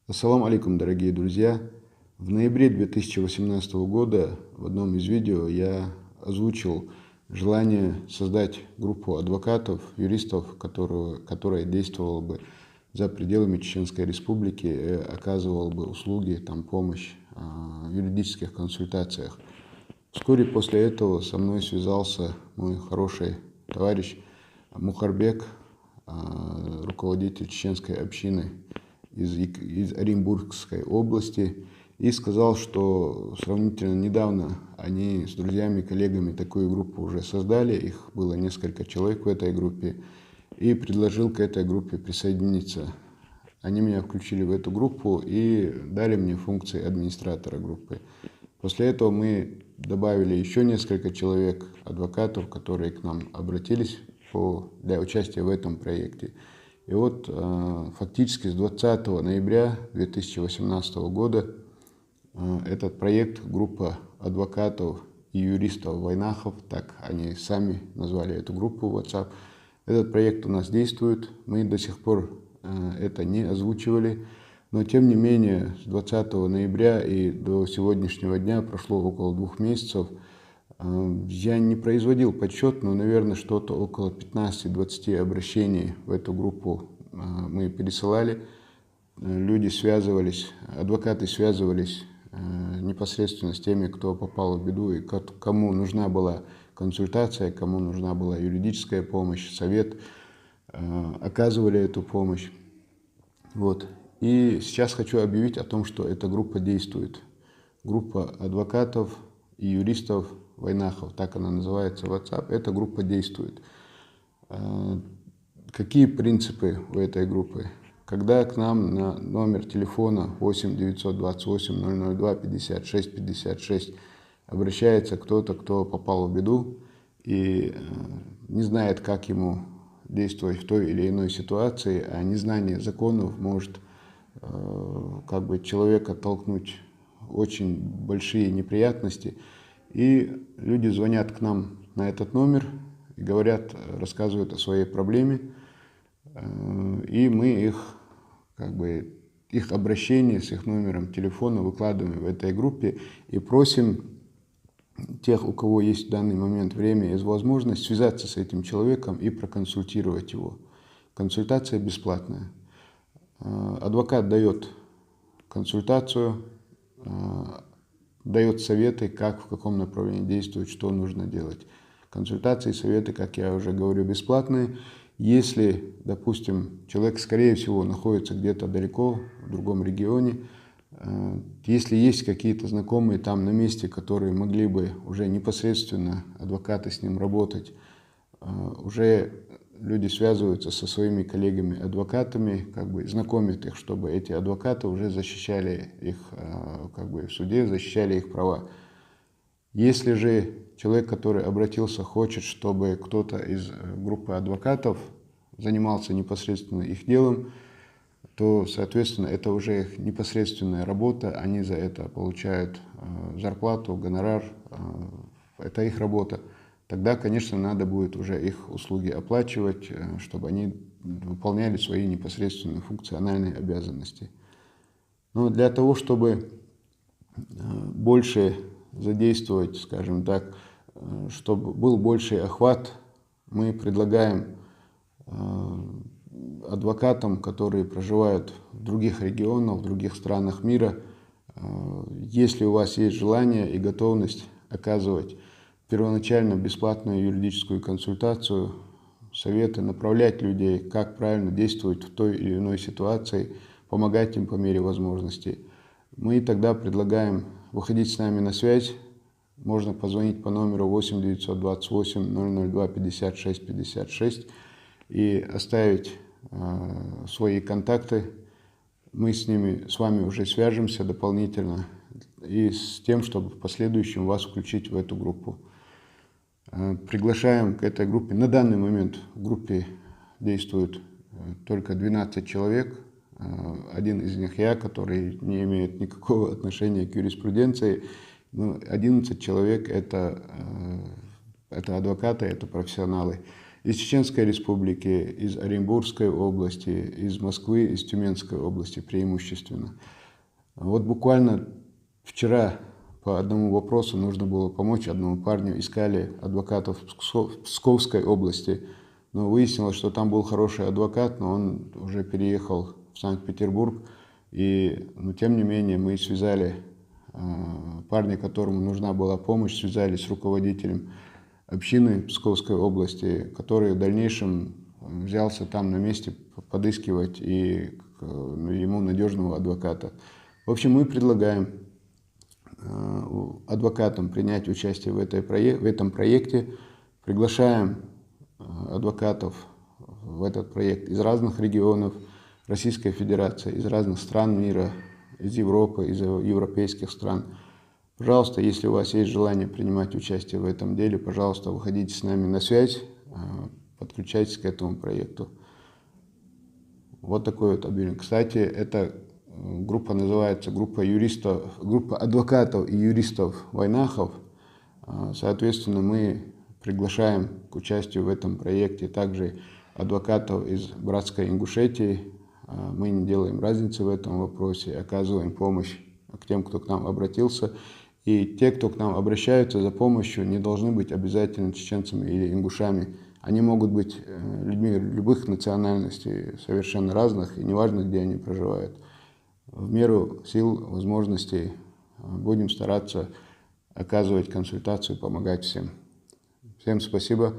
Ассаламу алейкум, дорогие друзья! В ноябре 2018 года в одном из видео я озвучил желание создать группу адвокатов, юристов, которая действовала бы за пределами Чеченской Республики и оказывала бы услуги, помощь в юридических консультациях. Вскоре после этого со мной связался мой хороший товарищ Мухарбек, руководитель чеченской общины из Оренбургской области, и сказал, что сравнительно недавно они с друзьями, коллегами такую группу уже создали, их было несколько человек в этой группе, и предложил к этой группе присоединиться. Они меня включили в эту группу и дали мне функции администратора группы. После этого мы добавили еще несколько человек, адвокатов, которые к нам обратились для участия в этом проекте. И вот фактически с 20 ноября 2018 года этот проект, группа адвокатов и юристов Вайнахов, так они сами назвали эту группу в WhatsApp, этот проект у нас действует. Мы до сих пор это не озвучивали, но тем не менее с 20 ноября и до сегодняшнего дня прошло около 2 месяцев. Я не производил подсчет, но, наверное, что-то около 15-20 обращений в эту группу мы пересылали. Люди связывались, адвокаты связывались непосредственно с теми, кто попал в беду и кому нужна была консультация, кому нужна была юридическая помощь, совет, оказывали эту помощь. Вот. И сейчас хочу объявить о том, что эта группа действует. Группа адвокатов и юристов Вайнахов, так она называется в WhatsApp, эта группа действует. Какие принципы у этой группы? Когда к нам на номер телефона 8 928 002 56 56 обращается кто-то, кто попал в беду и не знает, как ему действовать в той или иной ситуации, а незнание законов может человека толкнуть в очень большие неприятности. И люди звонят к нам на этот номер и говорят, рассказывают о своей проблеме, и мы их обращение с их номером телефона выкладываем в этой группе и просим тех, у кого есть в данный момент время и возможность, связаться с этим человеком и проконсультировать его. Консультация бесплатная. Адвокат дает консультацию, дает советы, как, в каком направлении действовать, что нужно делать. Консультации и советы, как я уже говорю, бесплатные. Если, допустим, человек, скорее всего, находится где-то далеко, в другом регионе, если есть какие-то знакомые там на месте, которые могли бы уже непосредственно, адвокаты с ним работать, уже люди связываются со своими коллегами-адвокатами, знакомят их, чтобы эти адвокаты уже защищали их в суде, защищали их права. Если же человек, который обратился, хочет, чтобы кто-то из группы адвокатов занимался непосредственно их делом, то, соответственно, это уже их непосредственная работа, они за это получают зарплату, гонорар, это их работа. Тогда, конечно, надо будет уже их услуги оплачивать, чтобы они выполняли свои непосредственные функциональные обязанности. Но для того, чтобы больше задействовать, скажем так, чтобы был больший охват, мы предлагаем адвокатам, которые проживают в других регионах, в других странах мира, если у вас есть желание и готовность оказывать первоначально бесплатную юридическую консультацию, советы, направлять людей, как правильно действовать в той или иной ситуации, помогать им по мере возможности, мы тогда предлагаем выходить с нами на связь. Можно позвонить по номеру 8 928 002 56 56 и оставить свои контакты. Мы с вами уже свяжемся дополнительно и с тем, чтобы в последующем вас включить в эту группу. Приглашаем к этой группе. На данный момент в группе действует только 12 человек. Один из них я, который не имеет никакого отношения к юриспруденции. 11 человек это адвокаты, это профессионалы. из Чеченской республики, из Оренбургской области, из Москвы, из Тюменской области преимущественно. Вот буквально вчера по одному вопросу нужно было помочь одному парню, искали адвокатов в Псковской области, но выяснилось, что там был хороший адвокат, но он уже переехал в Санкт-Петербург, но тем не менее мы связали парня, которому нужна была помощь, связались с руководителем общины Псковской области, который в дальнейшем взялся там на месте подыскивать ему надежного адвоката. В общем, мы предлагаем адвокатам принять участие в этом проекте, приглашаем адвокатов в этот проект из разных регионов Российской Федерации, из разных стран мира, из Европы, из европейских стран. Пожалуйста, если у вас есть желание принимать участие в этом деле, пожалуйста, выходите с нами на связь, подключайтесь к этому проекту. Вот такой вот объявление. Кстати, эта группа называется группа адвокатов и юристов-войнахов. Соответственно, мы приглашаем к участию в этом проекте также адвокатов из братской Ингушетии. Мы не делаем разницы в этом вопросе, оказываем помощь к тем, кто к нам обратился. И те, кто к нам обращаются за помощью, не должны быть обязательно чеченцами или ингушами. Они могут быть людьми любых национальностей, совершенно разных, и неважно, где они проживают. В меру сил, возможностей будем стараться оказывать консультацию, помогать всем. Всем спасибо.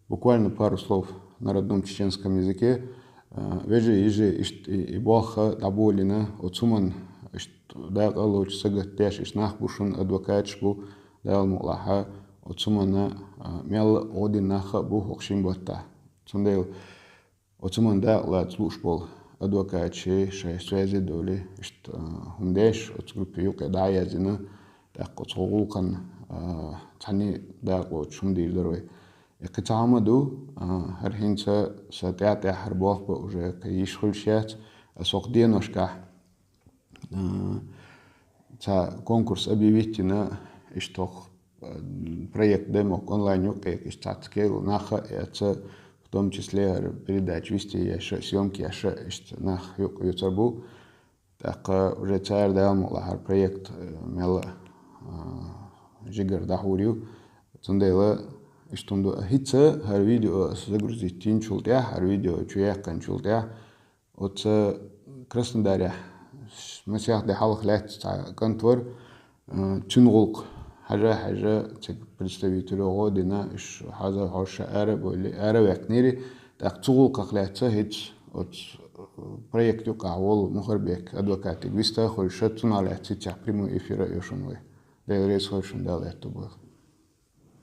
Буквально пару слов на родном чеченском языке. Вежи и баха таболина отсуман да луч сагатяш ишнах бушун адвокатшбу да мулаха отсумана мел одинаха бу хокшимбата. Сондел отсуман да лат службол адвокатши связи доли хумдеш отгруппе юка да язина так отсогулкан цани да шумдирдорой. Катамаду хархинца сатята харбохба уже каишхульшят сокденошка. Конкурс объявите на проект демок онлайн наха, это в том числе передач вести съемки нах юцарбу. Так уже царь дал проект мел жигар дахурю. Цундела что хитца хар видео загрузить тинчултя, хар видео чуях канчултя от Краснодаря. Масях де халах лет контвор чунгулк хажа представителю година хаза хаша араб или арабякнири так чугулках летца хит от проекту кавол мухарбек адвокат виста хольша туналет ця прямой эфира ёшунвы. Де рейс хольшун дал это был.